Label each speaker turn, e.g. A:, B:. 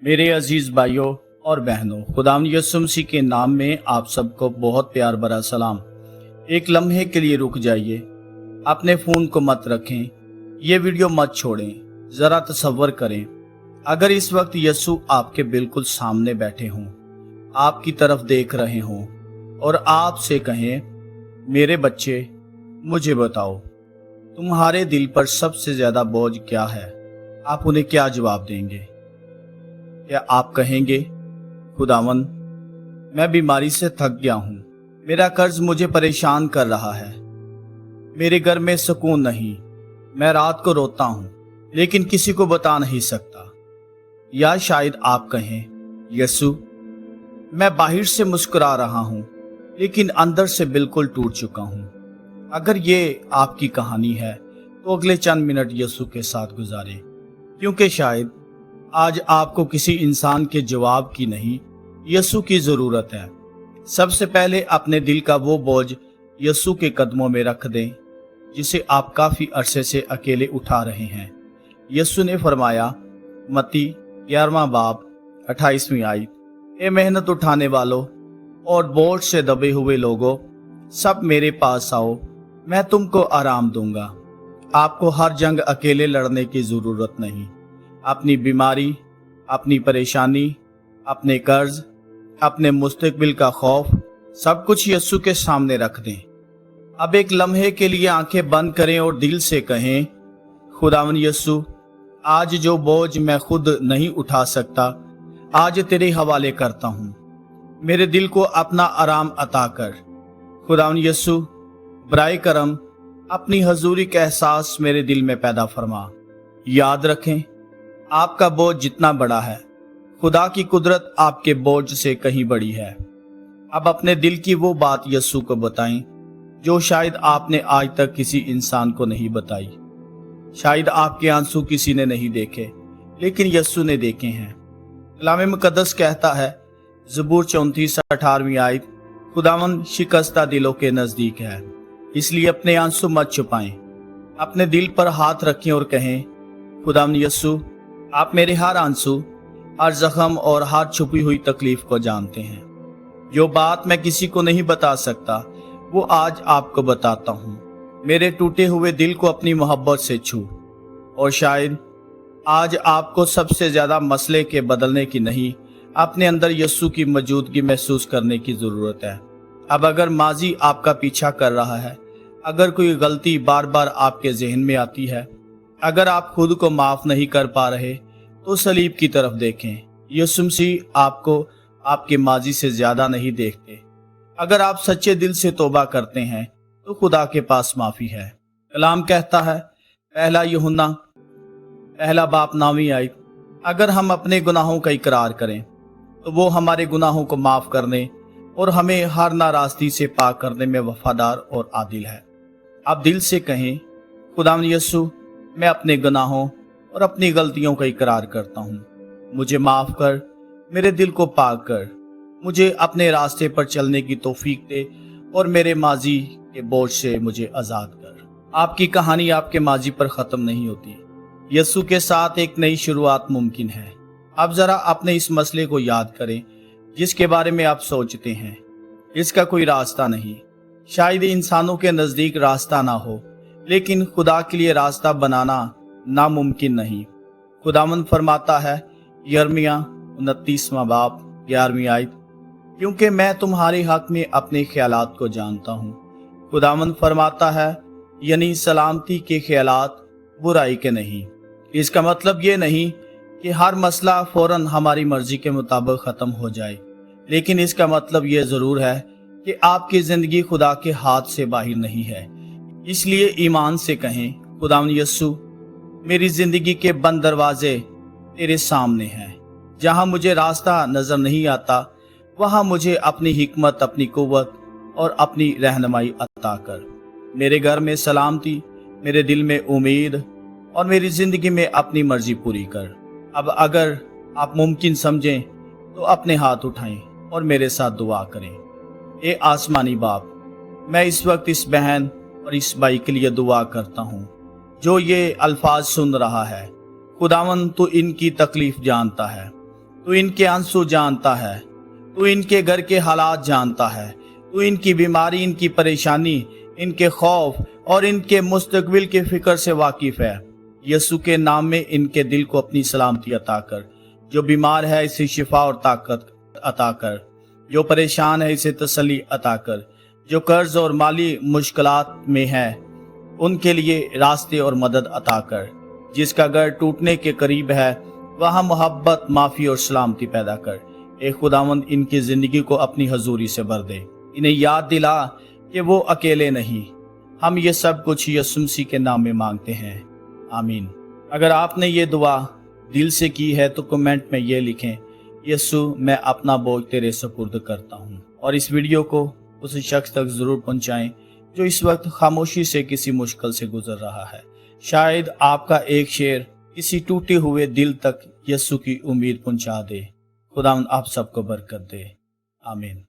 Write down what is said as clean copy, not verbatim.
A: मेरे अजीज भाइयों और बहनों, खुदावंद यीशु मसीह के नाम में आप सबको बहुत प्यार भरा सलाम। एक लम्हे के लिए रुक जाइए, अपने फ़ोन को मत रखें, ये वीडियो मत छोड़ें। ज़रा तसव्वुर करें, अगर इस वक्त यीशु आपके बिल्कुल सामने बैठे हों, आपकी तरफ देख रहे हों और आपसे कहें, मेरे बच्चे मुझे बताओ, तुम्हारे दिल पर सबसे ज़्यादा बोझ क्या है? आप उन्हें क्या जवाब देंगे? क्या आप कहेंगे, खुदावंद मैं बीमारी से थक गया हूँ, मेरा कर्ज मुझे परेशान कर रहा है, मेरे घर में सुकून नहीं, मैं रात को रोता हूँ लेकिन किसी को बता नहीं सकता। या शायद आप कहें, यीशु मैं बाहर से मुस्कुरा रहा हूँ लेकिन अंदर से बिल्कुल टूट चुका हूँ। अगर ये आपकी कहानी है तो अगले चंद मिनट यीशु के साथ गुजारें, क्योंकि शायद आज आपको किसी इंसान के जवाब की नहीं, यीशु की ज़रूरत है। सबसे पहले अपने दिल का वो बोझ यीशु के कदमों में रख दें जिसे आप काफ़ी अरसे से अकेले उठा रहे हैं। यीशु ने फरमाया, मत्ती 11वां बाब 28वीं आयत, ए मेहनत उठाने वालों और बोझ से दबे हुए लोगों, सब मेरे पास आओ, मैं तुमको आराम दूंगा। आपको हर जंग अकेले लड़ने की ज़रूरत नहीं। अपनी बीमारी, अपनी परेशानी, अपने कर्ज, अपने मुस्तकबिल का खौफ, सब कुछ यीशु के सामने रख दें। अब एक लम्हे के लिए आंखें बंद करें और दिल से कहें, खुदावंद यीशु, आज जो बोझ मैं खुद नहीं उठा सकता, आज तेरे हवाले करता हूँ। मेरे दिल को अपना आराम अता कर। खुदावंद यीशु, बराए करम अपनी हजूरी का एहसास मेरे दिल में पैदा फरमा। याद रखें, आपका बोझ जितना बड़ा है, खुदा की कुदरत आपके बोझ से कहीं बड़ी है। अब अपने दिल की वो बात यीशु को बताएं जो शायद आपने आज तक किसी इंसान को नहीं बताई। शायद आपके आंसू किसी ने नहीं देखे लेकिन यीशु ने देखे हैं। कलाम मुकद्दस कहता है, ज़बूर 34:18वीं आयत, खुदावंद शिकस्ता दिलों के नज़दीक है, इसलिए अपने आंसू मत छुपाएं। अपने दिल पर हाथ रखें और कहें, खुदावंद यीशु, आप मेरे हर आंसू, हर जख्म और हर छुपी हुई तकलीफ को जानते हैं। जो बात मैं किसी को नहीं बता सकता वो आज आपको बताता हूँ। मेरे टूटे हुए दिल को अपनी मोहब्बत से छू। और शायद आज आपको सबसे ज़्यादा मसले के बदलने की नहीं, अपने अंदर यीशु की मौजूदगी महसूस करने की ज़रूरत है। अब अगर माजी आपका पीछा कर रहा है, अगर कोई गलती बार बार आपके जहन में आती है, अगर आप खुद को माफ़ नहीं कर पा रहे, तो सलीब की तरफ देखें। यीशु मसीह आपको आपके माजी से ज़्यादा नहीं देखते। अगर आप सच्चे दिल से तौबा करते हैं तो खुदा के पास माफ़ी है। कलाम कहता है, पहला यूहन्ना 1 बाब 9वीं आयत, अगर हम अपने गुनाहों का इकरार करें तो वो हमारे गुनाहों को माफ़ करने और हमें हर नाराज़गी से पाक करने में वफादार और आदिल है। आप दिल से कहें, खुदावंद यीशु, मैं अपने गुनाहों और अपनी गलतियों का इकरार करता हूँ, मुझे माफ़ कर, मेरे दिल को पाक कर, मुझे अपने रास्ते पर चलने की तौफीक दे और मेरे माजी के बोझ से मुझे आज़ाद कर। आपकी कहानी आपके माजी पर ख़त्म नहीं होती। यीशु के साथ एक नई शुरुआत मुमकिन है। अब ज़रा अपने इस मसले को याद करें जिसके बारे में आप सोचते हैं इसका कोई रास्ता नहीं। शायद इंसानों के नज़दीक रास्ता ना हो, लेकिन खुदा के लिए रास्ता बनाना नामुमकिन नहीं। खुदावंद फरमाता है, यिर्मयाह 29वां बाब 11वीं आयत, क्योंकि मैं तुम्हारे हक में अपने ख्यालात को जानता हूँ। खुदावंद फरमाता है, यानी सलामती के ख्यालात, बुराई के नहीं। इसका मतलब ये नहीं कि हर मसला फौरन हमारी मर्जी के मुताबिक ख़त्म हो जाए, लेकिन इसका मतलब ये ज़रूर है कि आपकी ज़िंदगी खुदा के हाथ से बाहर नहीं है। इसलिए ईमान से कहें, खुदावंद यीशु, मेरी ज़िंदगी के बंद दरवाजे तेरे सामने हैं। जहाँ मुझे रास्ता नज़र नहीं आता, वहाँ मुझे अपनी हिकमत, अपनी कुव्वत और अपनी रहनुमाई अता कर। मेरे घर में सलामती, मेरे दिल में उम्मीद और मेरी ज़िंदगी में अपनी मर्जी पूरी कर। अब अगर आप मुमकिन समझें तो अपने हाथ उठाएं और मेरे साथ दुआ करें। ए आसमानी बाप, मैं इस वक्त इस बहन और इस भाई के लिए दुआ करता हूँ जो ये अल्फाज सुन रहा है। खुदावंद, तू इनकी तकलीफ जानता है। تو ان کے आंसू जानता है, तो इनके घर के हालात जानता है, तो इनकी बीमारी, इनकी परेशानी, इनके खौफ और इनके मुस्तकबिल की फिक्र से वाकिफ है। यसु के नाम में इनके दिल को अपनी सलामती अता कर। जो बीमार है इसे शिफा और ताकत अता कर। जो परेशान है इसे तसल्ली अता कर। जो कर्ज और माली मुश्किलात में है उनके लिए रास्ते और मदद अता कर। जिसका घर टूटने के करीब है वहाँ मोहब्बत, माफ़ी और सलामती पैदा कर। ए खुदावंद इनकी ज़िंदगी को अपनी हजूरी से भर दे। इन्हें याद दिला कि वो अकेले नहीं। हम ये सब कुछ यीशु मसीह के नाम में मांगते हैं, आमीन। अगर आपने ये दुआ दिल से की है तो कमेंट में ये लिखें, यीशु मैं अपना बोझ तेरे सुपुर्द करता हूँ। और इस वीडियो को उस शख्स तक ज़रूर पहुँचाएँ जो इस वक्त खामोशी से किसी मुश्किल से गुजर रहा है। शायद आपका एक शेर किसी टूटे हुए दिल तक यीशु की उम्मीद पहुंचा दे। खुदावंद आप सबको बरकत दे, आमीन।